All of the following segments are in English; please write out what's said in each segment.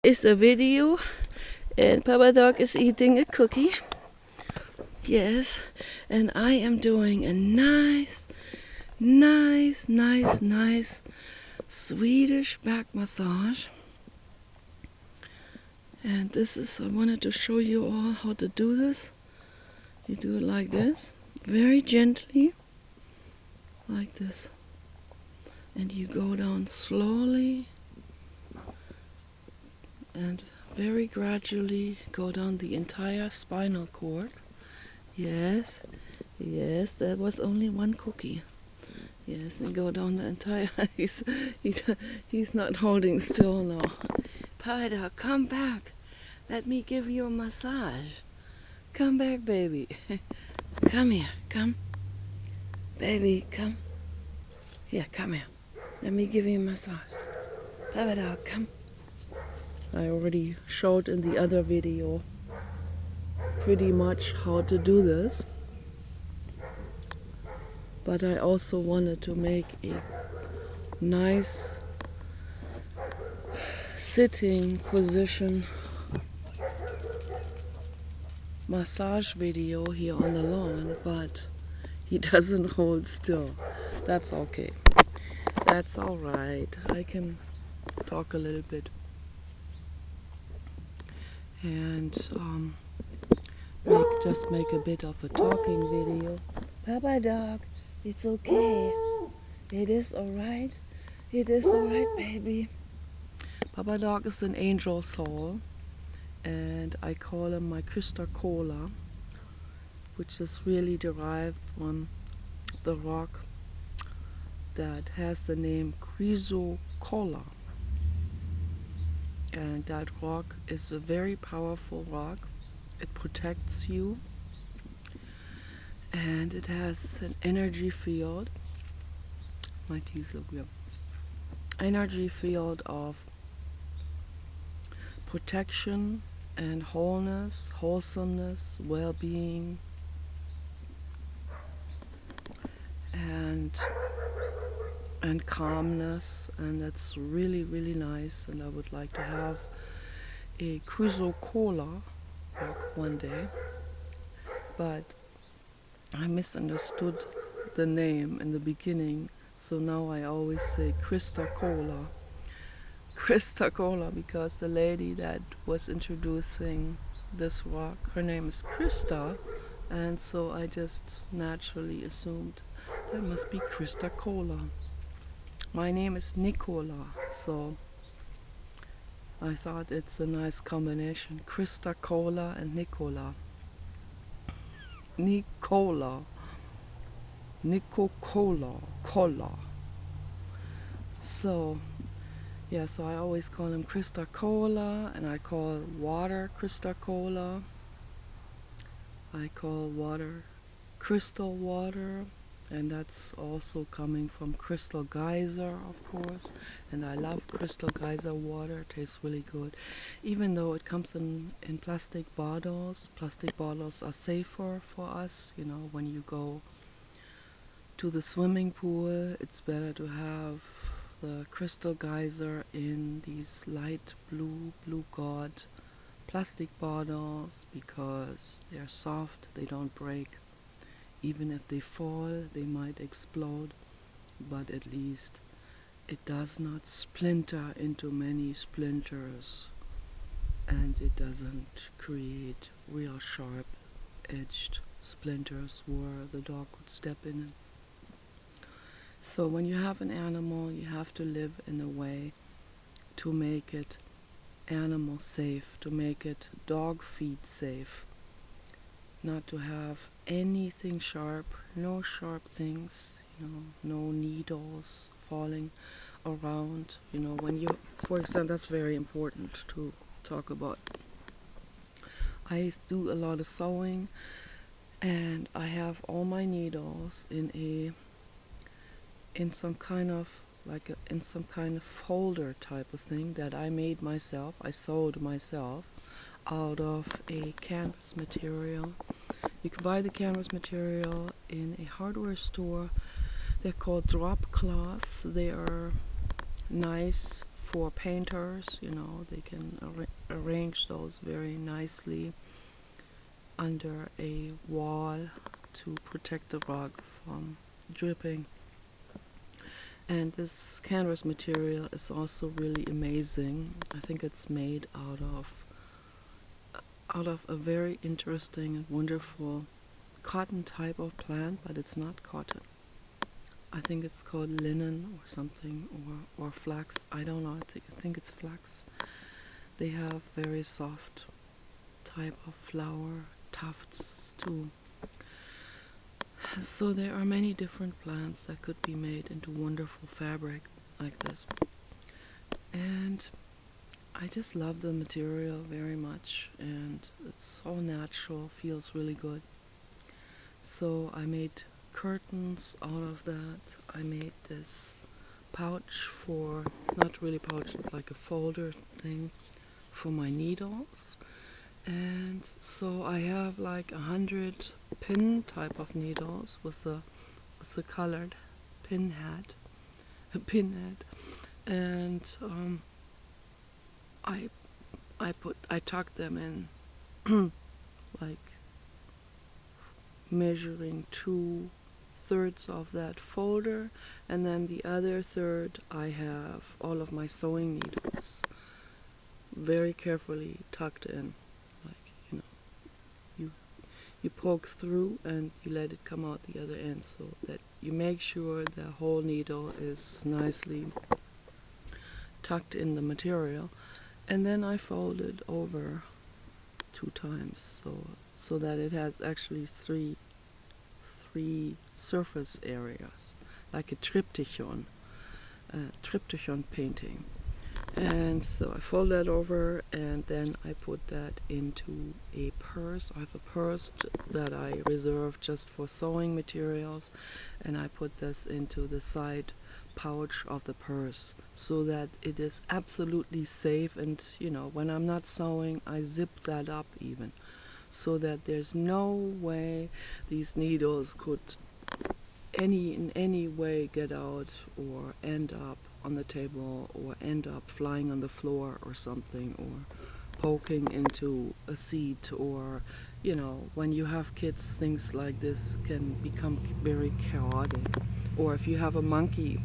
It's a video, and Papa Dog is eating a cookie. Yes, and I am doing a nice Swedish back massage. And I wanted to show you all how to do this. You do it like this, very gently, like this. And you go down slowly and very gradually go down the entire spinal cord. Yes, yes, that was only one cookie. Yes, and go down the entire. He, he's not holding still now. Papa, come back. Let me give you a massage. Come back, baby. Come here. Come, baby. Come. Here, come here. Let me give you a massage. Papa, come. I already showed in the other video pretty much how to do this, but I also wanted to make a nice sitting position massage video here on the lawn, but he doesn't hold still. That's okay. That's alright. I can talk a little bit and just make a bit of a talking video. Papa Dog, it's okay. It is alright. It is alright, baby. Papa Dog is an angel soul, and I call him my Krista Cola, which is really derived from the rock that has the name Chrysocolla. And that rock is a very powerful rock. It protects you, and it has an energy field. My teeth look weird. Energy field of protection and wholeness, wholesomeness, well-being, and calmness, and that's really nice. And I would like to have a Chrysocolla rock one day, but I misunderstood the name in the beginning, so now I always say Krista Cola. Krista Cola, because the lady that was introducing this rock, her name is Krista, and so I just naturally assumed that must be Krista Cola. My name is Nicola, so I thought it's a nice combination. Krista Cola and Nicola. Nicola. Nico-Cola. Cola. So, yeah, so I always call him Krista Cola, and I call water Krista Cola. I call water crystal water, and that's also coming from Crystal Geyser, of course. And I love Crystal Geyser water. It tastes really good. Even though it comes in plastic bottles are safer for us. You know, when you go to the swimming pool, it's better to have the Crystal Geyser in these light blue God plastic bottles, because they're soft, they don't break. Even if they fall, they might explode, but at least it does not splinter into many splinters, and it doesn't create real sharp edged splinters where the dog could step in. So when you have an animal, you have to live in a way to make it animal safe, to make it dog feed safe, not to have anything sharp, no sharp things, no needles falling around. When you, for example, that's very important to talk about. I do a lot of sewing, and I have all my needles in some kind of folder type of thing that I made myself. I sewed myself out of a canvas material. You can buy the canvas material in a hardware store. They're called drop cloths. They are nice for painters, you know, they can arrange those very nicely under a wall to protect the rug from dripping. And this canvas material is also really amazing. I think it's made out of a very interesting and wonderful cotton type of plant, but it's not cotton. I think it's called linen or something, or flax. I don't know. I think it's flax. They have very soft type of flower tufts too. So there are many different plants that could be made into wonderful fabric like this. And I just love the material very much, and it's so natural, feels really good. So I made curtains out of that. I made this pouch for, not really pouch, it's like a folder thing for my needles. And so I have like 100 pin type of needles with a colored pin head, and I tucked them in like measuring 2/3 of that folder, and then the other third I have all of my sewing needles very carefully tucked in, like, you know, you poke through and you let it come out the other end, so that you make sure the whole needle is nicely tucked in the material. And then I fold it over 2 times, so that it has actually three surface areas, like a triptychon painting. And so I fold that over, and then I put that into a purse. I have a purse that I reserve just for sewing materials, and I put this into the side pouch of the purse so that it is absolutely safe. And you know, when I'm not sewing, I zip that up even, so that there's no way these needles could in any way get out or end up on the table or end up flying on the floor or something, or poking into a seat, or, you know, when you have kids, things like this can become very chaotic. Or if you have a monkey,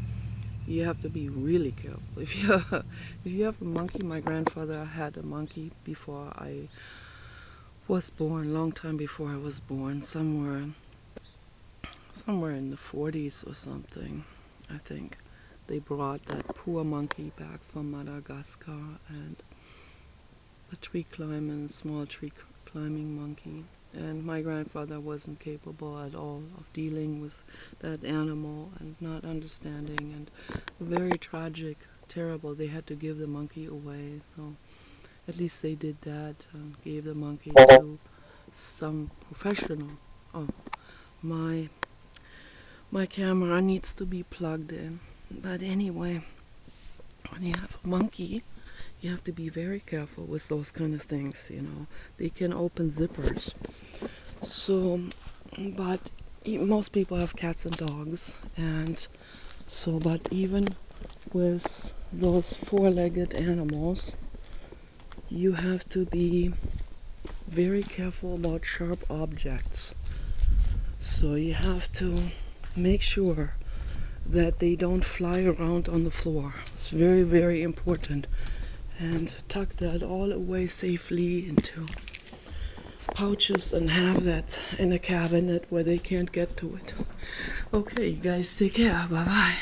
you have to be really careful. If you have a monkey, my grandfather had a monkey before I was born, long time before I was born, somewhere in the 40s or something, I think. They brought that poor monkey back from Madagascar, and a small tree climbing monkey. And my grandfather wasn't capable at all of dealing with that animal and not understanding, and very tragic, terrible. They had to give the monkey away, so at least they did that and gave the monkey to some professional. Oh, my camera needs to be plugged in. But anyway, when you have a monkey, you have to be very careful with those kind of things, you know. They can open zippers. So, but most people have cats and dogs, and so, but even with those four-legged animals, you have to be very careful about sharp objects. So you have to make sure that they don't fly around on the floor. It's very, very important. And tuck that all away safely into pouches and have that in a cabinet where they can't get to it. Okay, you guys, take care. Bye bye.